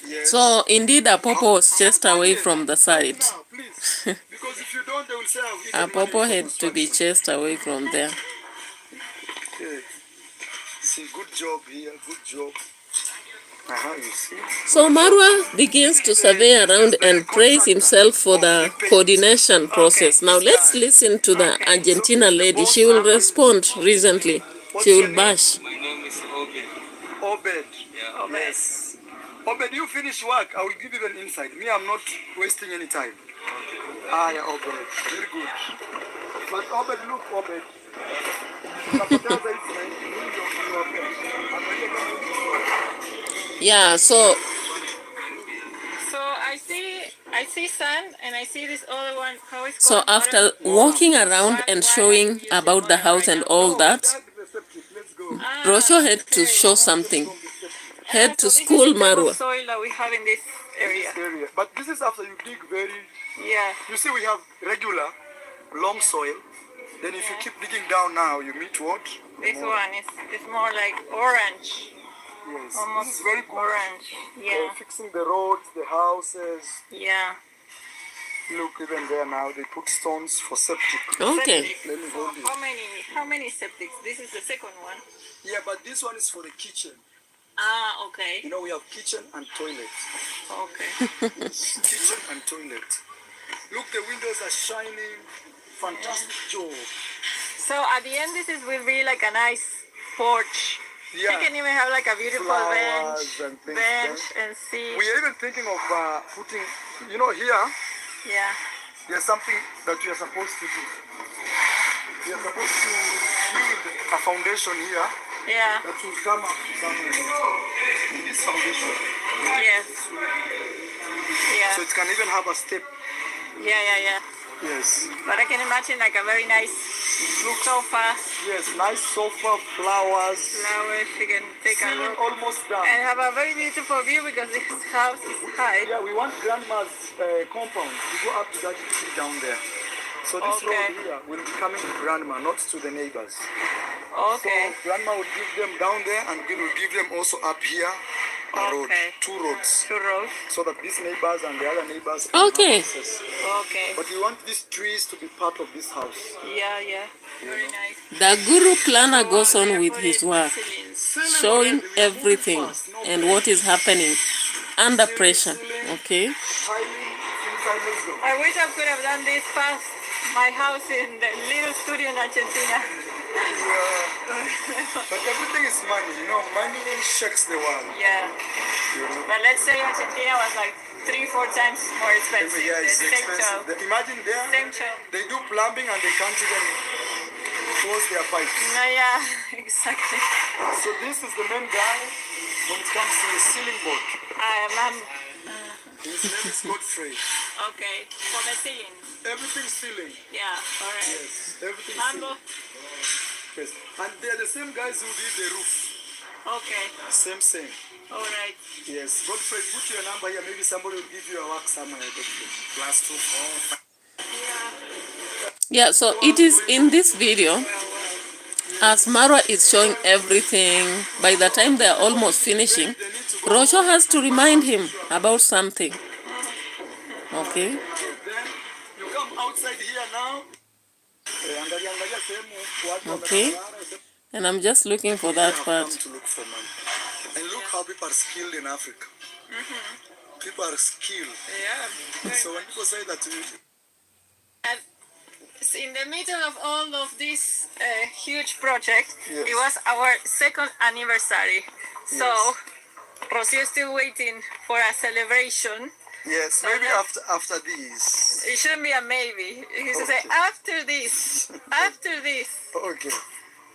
Yes. So indeed, Apopo was chased away from the site. Now, please. Because if you don't, they will say I've eaten Apopo money had for to be construction. chased away from there. Okay. See, good job here, good job. You see. So Marwa begins to survey around and praise himself for the coordination process. Now let's listen to the Argentina lady. She will respond recently. She will bash. My name is Obed. Obed. Yeah. Yes. Obed, you finish work. I will give you an insight. Me, I'm not wasting any time. Yeah, Obed. Very good. But Obed, look, Obed. Yeah, so I see sand, and I see this other one. How is so after walking around and showing about the house and all that, Rocio had to show something. Had to school Marwa. Soil that we have in this area. But this is after you dig very. Yeah. You see, we have regular long soil. Then if you keep digging down now, you meet what? This one is more like orange. Yes. Almost this is very good. orange. Yeah. Fixing the roads, the houses. Yeah. Look, even there now, they put stones for septic. Okay. Let me hold it. How many septics? This is the second one. Yeah, but this one is for the kitchen. Ah, okay. You know, we have kitchen and toilet. Okay. Kitchen and toilet. Look, the windows are shining. Fantastic job. So at the end, this will be like a nice porch. Yeah. You can even have like a beautiful Flowers and things and see. We are even thinking of putting, you know, here, Yeah. there's something that we are supposed to do. We are supposed to build a foundation here Yeah. that will come up to somewhere in this foundation. Yes. Yeah. So it can even have a step. Yeah. Yes. But I can imagine like a very nice sofa, Yes, nice sofa, flowers. flowers. You can take a Ceiling look almost done. and have a very beautiful view because this house is high. Yeah, we want grandma's compound to go up to that tree down there. So this Okay. road here will be coming to grandma, not to the neighbors. Okay. So grandma will give them down there, and we will give them also up here a road, Okay. 2 roads, 2 rows. so that these neighbors and the other neighbors can Okay. have access. Okay. But we want these trees to be part of this house. Yeah. Very nice. The guru planner goes on with his work, showing everything and what is happening under pressure. Okay. Tiling inside this door. I wish I could have done this fast. My house in the little studio in Argentina. But everything is money, you know, money shakes the world. Yeah. You know? But let's say Argentina was like 3-4 times more expensive. Yeah, it's The same expensive. job. Imagine there, Same job. they do plumbing and they can't even close their pipes. No, yeah, exactly. So this is the main guy when it comes to the ceiling board. I'm His name is Godfrey. okay for the ceiling. Everything's ceiling. Yeah, all right. Yes, everything's Mambo. ceiling. Yes. And they're the same guys who did the roof. Okay, Same. all right. Yes. Godfrey, put your number here. Maybe somebody will give you a work somewhere. Godfrey. +2 4. Yeah, so it is in this video, as Marwa is showing everything, by the time they are almost finishing, Rocio has to remind him about something. Okay. Then you come outside here now. Okay. And I'm just looking for that Come part. to look for money. And look how people are skilled in Africa. People are skilled. Yeah. So when people say that And in the middle of all of this huge project, Yes. it was our 2nd anniversary. So Rocio is still waiting for a celebration. yes, maybe after this. It shouldn't be a maybe. He should say after this. After this. Okay.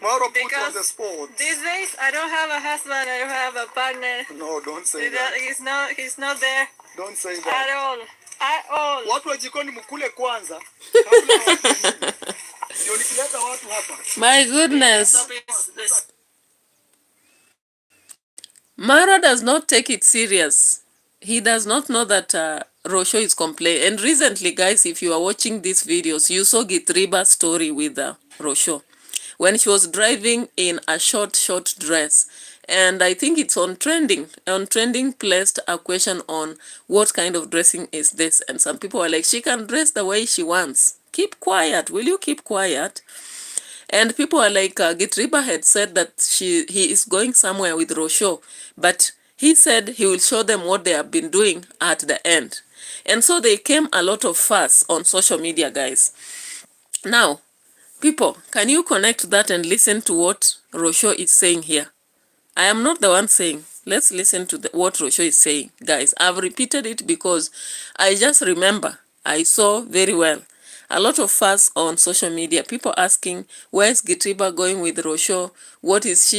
Mauro put you on Because the spot. These days I don't have a husband, I don't have a partner. No, don't say that. He's not there Don't say at that. all. At all. Watu wa jikoni mkule kwanza. Kabla watu. Ndio nikileta watu hapa. My goodness. Stop it. Mara does not take it serious. He does not know that ROCIO is complaining. And recently, guys, if you are watching these videos, you saw Gitriba's story with ROCIO when she was driving in a short dress. And I think it's on trending. On trending placed a question on what kind of dressing is this. And some people are like, she can dress the way she wants. Keep quiet. Will you keep quiet? And people are like, Gitriba had said that he is going somewhere with ROCIO, but he said he will show them what they have been doing at the end. And so they came a lot of fuss on social media, guys. Now, people, can you connect that and listen to what ROCIO is saying here? I am not the one saying. Let's listen to what ROCIO is saying, guys. I've repeated it because I just remember I saw very well a lot of fuss on social media. People asking, where's Gitriba going with ROCIO? What is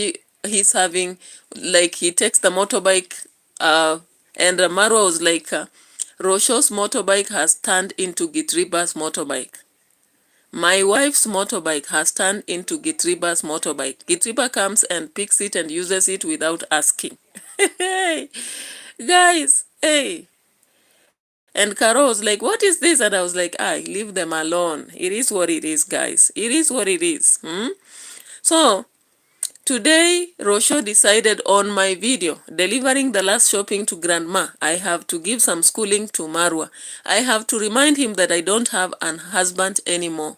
he's having? Like, he takes the motorbike, and Marwa was like, ROCIO's motorbike has turned into Gitriba's motorbike. My wife's motorbike has turned into Gitriba's motorbike. Gitriba comes and picks it and uses it without asking. Hey, guys, hey. And Caro was like, what is this? And I was like, leave them alone. It is what it is, guys. It is what it is. So, today, ROCIO decided on my video, delivering the last shopping to Grandma. I have to give some schooling to Marwa. I have to remind him that I don't have an husband anymore.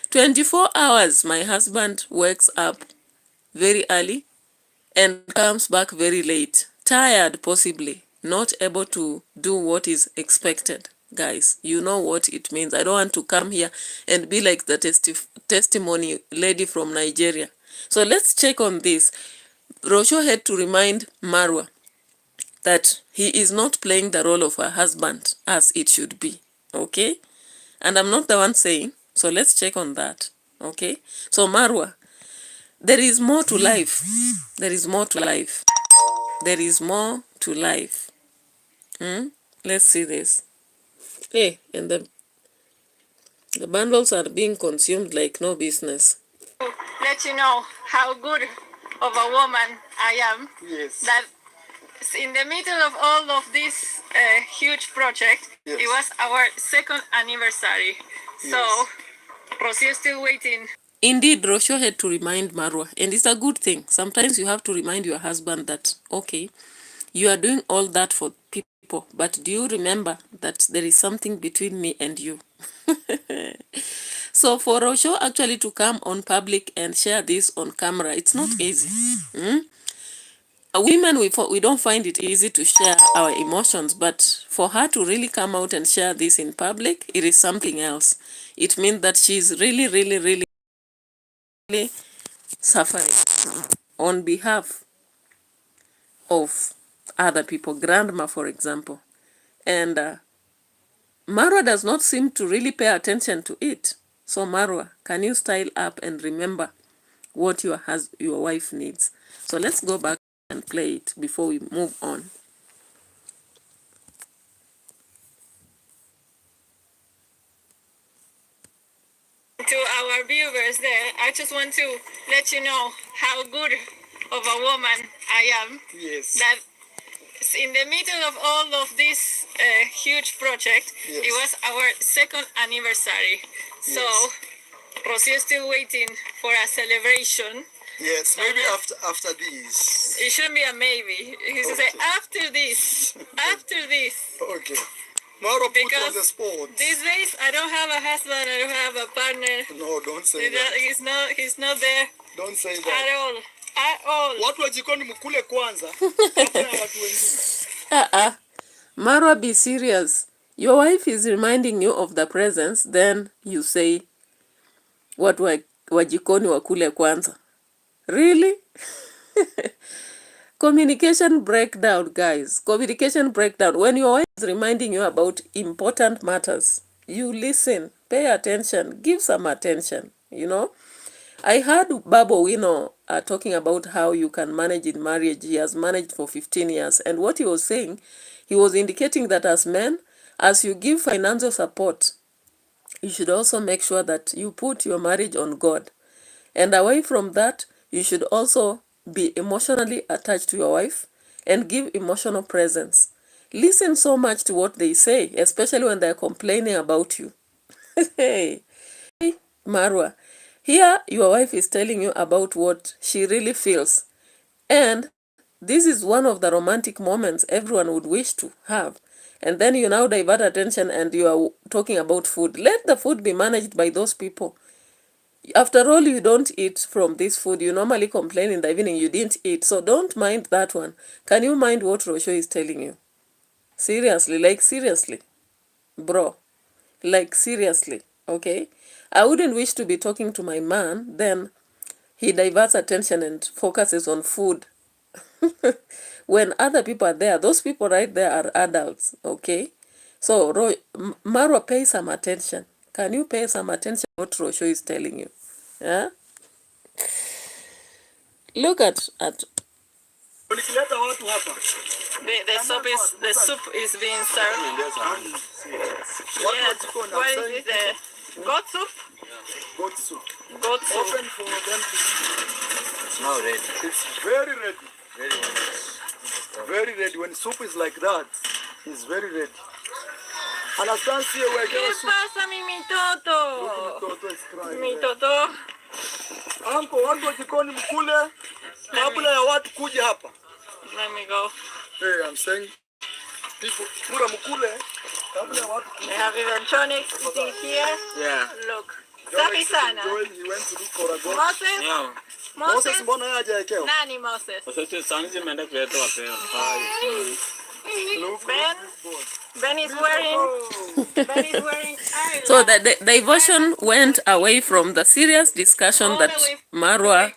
24 hours, my husband wakes up very early and comes back very late, tired possibly, not able to do what is expected. Guys, you know what it means. I don't want to come here and be like the testimony lady from Nigeria. So let's check on this. ROCIO had to remind Marwa that he is not playing the role of a husband as it should be. Okay? And I'm not the one saying, so let's check on that. Okay? So Marwa, there is more to life. There is more to life. There is more to life. Let's see this. Hey, and the bundles are being consumed like no business. Let you know how good of a woman I am. Yes. That in the middle of all of this huge project, Yes. it was our second anniversary. Yes. So, ROCIO is still waiting. Indeed, ROCIO had to remind Marwa, and it's a good thing. Sometimes you have to remind your husband that, okay, you are doing all that for people, but do you remember that there is something between me and you? So for ROCIO actually to come on public and share this on camera, it's not easy. Women, we don't find it easy to share our emotions, but for her to really come out and share this in public, it is something else. It means that she's really, really, really suffering on behalf of other people, Grandma, for example. And Marwa does not seem to really pay attention to it. So Marwa, can you style up and remember what your wife needs? So let's go back and play it before we move on. To our viewers there, I just want to let you know how good of a woman I am. Yes. That in the middle of all of this huge project, Yes. it was our second anniversary. So, ROCIO is still waiting for a celebration. Yes, maybe after this. It shouldn't be a maybe. He should say after this. After this. Okay. Mauro put on Because the spot. these days I don't have a husband, I don't have a partner. No, don't say that. He's not there Don't say at that. all. At all. Watu wa jikoni mkule kwanza. Kabla ya watu wengine. Marwa, be serious. Your wife is reminding you of the presence, then you say, watu wa jikoni wakule kwanza. Really? Communication breakdown, guys. Communication breakdown. When your wife is reminding you about important matters, you listen, pay attention, give some attention, you know. I heard Babo Wino talking about how you can manage in marriage. He has managed for 15 years. And what he was saying, he was indicating that as men, as you give financial support, you should also make sure that you put your marriage on God. And away from that, you should also be emotionally attached to your wife and give emotional presence. Listen so much to what they say, especially when they're complaining about you. Hey, Marwa, here your wife is telling you about what she really feels. And this is one of the romantic moments everyone would wish to have. And then you now divert attention and you are talking about food. Let the food be managed by those people. After all, you don't eat from this food. You normally complain in the evening you didn't eat. So don't mind that one. Can you mind what ROCIO is telling you? Seriously, like seriously. Bro, like seriously, okay? I wouldn't wish to be talking to my man, then he diverts attention and focuses on food. When other people are there, those people right there are adults, okay? So, Marwa, pay some attention. Can you pay some attention to what ROCIO is telling you? Yeah? Look at The soup is being served. Yes. What is it? Goat soup? Goat soup. Goat soup. Open for them to It's now ready. It's very ready. Very ready. Very ready. When soup is like that, it's very ready. Anastasia, we're ¿Qué getting soup. pasa, mi toto? Toto is crying. Mi toto. Uncle, watu wa jikoni mkule kabla ya watu kuja hapa. Let me go. Hey, I'm saying, people, kula mkule kabla ya watu They kuja. have even tonics sitting here. Yeah. Look. Safi sana. He went to look for a goat. Moses? Yeah. Moses, mbona yeye hajaekewa? Nani Moses? Ben is wearing So the diversion went away from the serious discussion that Marwa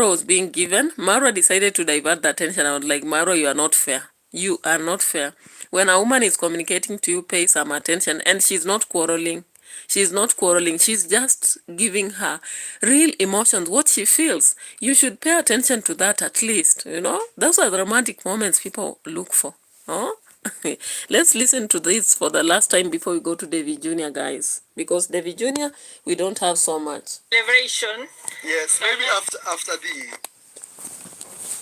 was being given. Marwa decided to divert the attention. I was like, Marwa, you are not fair. You are not fair. When a woman is communicating to you, pay some attention. And she's not quarreling. She's not quarreling. She's just giving her real emotions, what she feels. You should pay attention to that at least, you know. Those are the romantic moments people look for. Oh? Let's listen to this for the last time before we go to David Jr., guys. Because David Jr., we don't have so much. celebration. Yes, maybe after the...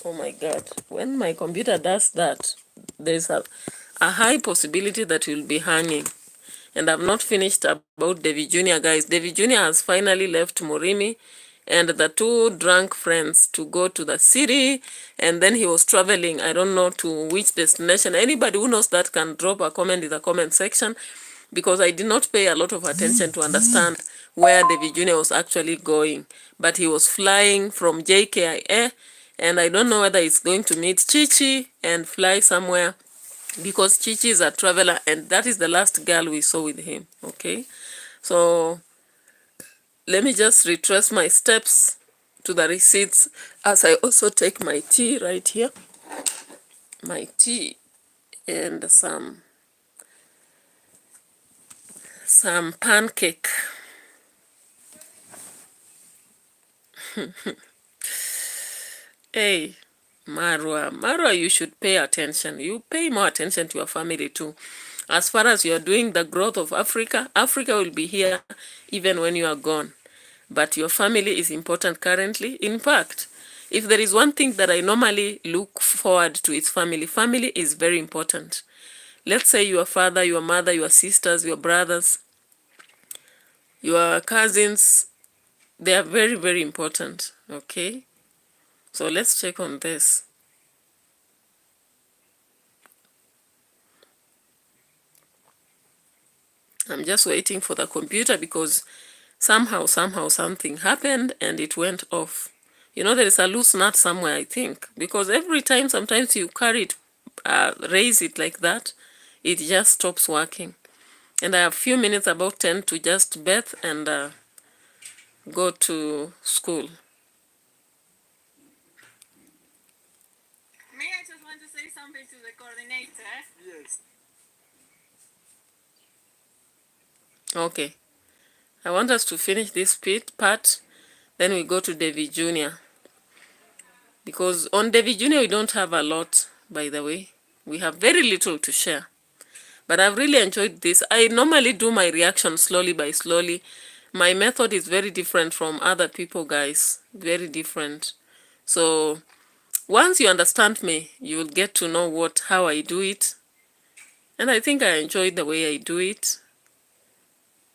Oh my God. When my computer does that, there's a high possibility that you'll be hanging. And I've not finished about David Jr., guys. David Jr. has finally left Morimi and the two drunk friends to go to the city. And then he was traveling, I don't know to which destination. Anybody who knows that can drop a comment in the comment section, because I did not pay a lot of attention to understand where David Jr. was actually going. But he was flying from JKIA, and I don't know whether he's going to meet Chichi and fly somewhere, because Chichi is a traveler, and that is the last girl we saw with him, okay? So let me just retrace my steps to the receipts as I also take my tea right here. My tea and some pancake. Hey, Marwa, you should pay attention. You pay more attention to your family too. As far as you are doing the growth of Africa, Africa will be here even when you are gone. But your family is important currently. In fact, if there is one thing that I normally look forward to, it's family. Family is very important. Let's say your father, your mother, your sisters, your brothers, your cousins, they are very, very important, okay? So let's check on this. I'm just waiting for the computer because somehow something happened and it went off. You know, there is a loose nut somewhere, I think, because every time, sometimes you carry it, raise it like that, it just stops working. And I have a few minutes, about 10, to just bath and go to school. May I just want to say something to the coordinator? Yes. Okay. I want us to finish this part, then we go to David Jr. Because on David Jr. we don't have a lot, by the way. We have very little to share. But I've really enjoyed this. I normally do my reaction slowly by slowly, My method is very different from other people, guys. Very different. So once you understand me, you will get to know how I do it. And I think I enjoy the way I do it.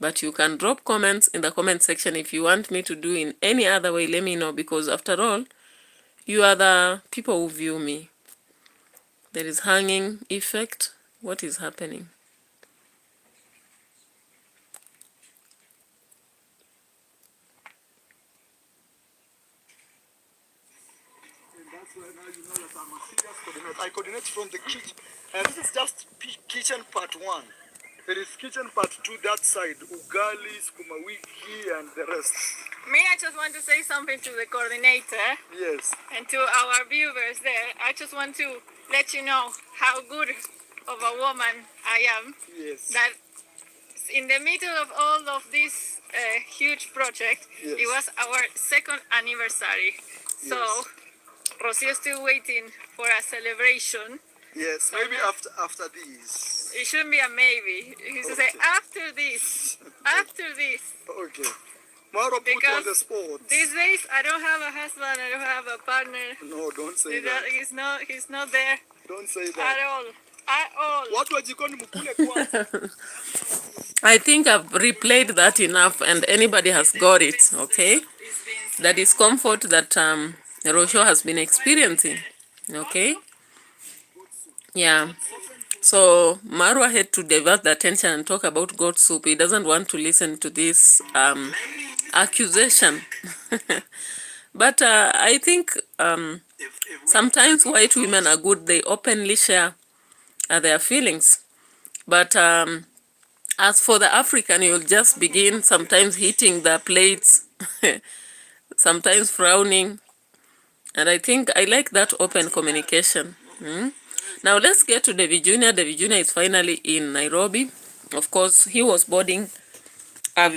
But you can drop comments in the comment section if you want me to do in any other way. Let me know, because after all, you are the people who view me. There is hanging effect. What is happening? And that's why now you know that I'm a serious coordinator. I coordinate from the kitchen. And this is just kitchen part 1. There is kitchen part 2 that side. Ugali, sukuma wiki, and the rest. Me, I just want to say something to the coordinator. Yes. And to our viewers there. I just want to let you know how good of a woman I am. Yes. That in the middle of all of this huge project, Yes. it was our 2nd anniversary. So, Yes. Rocio is still waiting for a celebration. Yes, maybe after this. It shouldn't be a maybe. He should say after this. After this. Okay. Marwa put you on the spot. These days I don't have a husband, I don't have a partner. No, don't say that. He's not there. Don't say that. At all. At all. What was you going to I think I've replayed that enough and anybody has got it, okay? The discomfort that ROCIO has been experiencing, okay? Yeah. So Marwa had to divert the attention and talk about goat soup. He doesn't want to listen to this accusation. But I think sometimes white women are good. They openly share their feelings. But as for the African, you'll just begin sometimes hitting the plates, sometimes frowning. And I think I like that open communication. Now let's get to David Jr. David Jr. is finally in Nairobi. Of course, he was boarding a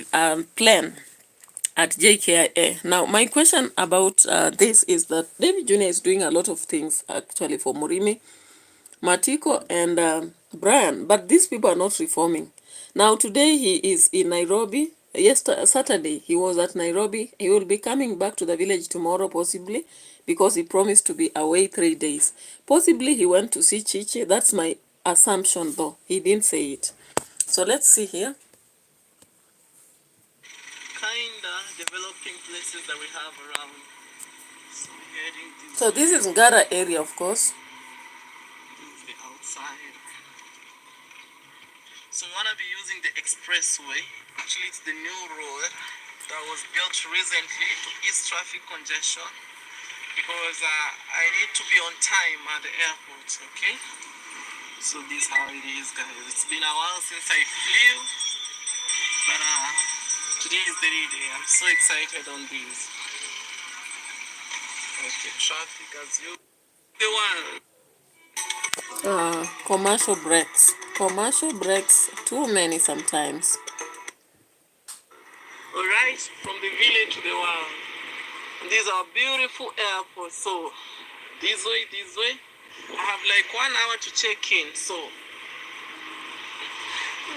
plane at JKIA. Now, my question about this is that David Jr. is doing a lot of things actually for Murimi, Matiko, and Brian, but these people are not reforming. Now, today he is in Nairobi. Saturday, he was at Nairobi. He will be coming back to the village tomorrow, possibly, because he promised to be away 3 days. Possibly he went to see Chichi. That's my assumption, though. He didn't say it. So let's see here. Kinda developing places that we have around. So this is Ngara area, of course. This is the outside. So we want to be using the expressway. Actually, it's the new road that was built recently to ease traffic congestion, because I need to be on time at the airport, okay? So this is how it is, guys. It's been a while since I flew, but today is the day. I'm so excited on this. Okay, traffic as you. The one. Commercial breaks. Commercial breaks, too many sometimes. Alright, from the village to the world. These are beautiful airports. So this way. I have like 1 hour to check in. So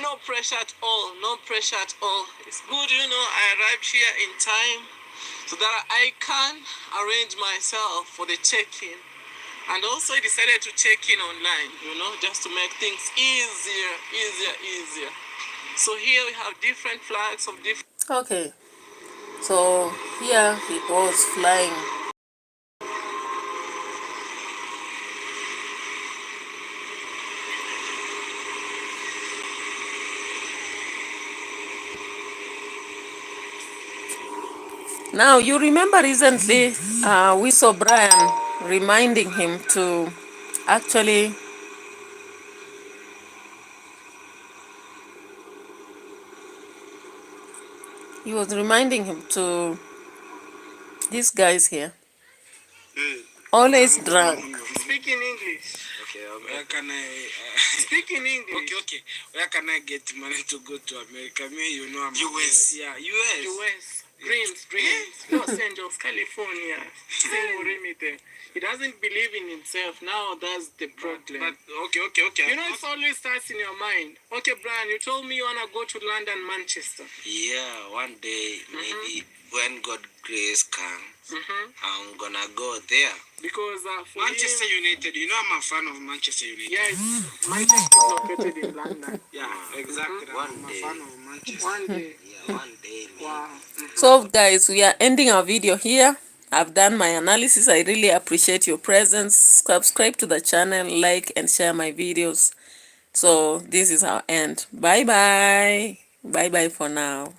no pressure at all. No pressure at all. It's good, I arrived here in time so that I can arrange myself for the check-in. And also I decided to check in online, just to make things easier. So here we have different flags of different... Okay. So here he was flying. Now, you remember recently we saw Brian reminding him to actually he was reminding him to these guys here. Always drunk. Speak in English. Okay, where can I... Speak in English. Okay. Where can I get money to go to America? Me, I'm... US. Yeah, US. US. Dreams. Los Angeles, California. He doesn't believe in himself. Now that's the problem. But okay. You know, it always starts in your mind. Okay, Brian, you told me you want to go to London, Manchester. Yeah, one day, maybe when God grace comes, I'm gonna go there. Because for Manchester him, United, you know I'm a fan of Manchester United. yes, Manchester is located in London. Yeah, exactly. One I'm a day. fan of Manchester. One day. Yeah, one day. Wow. So guys, we are ending our video here. I've done my analysis. I really appreciate your presence. Subscribe to the channel, like and share my videos. So this is our end. Bye bye. Bye bye for now.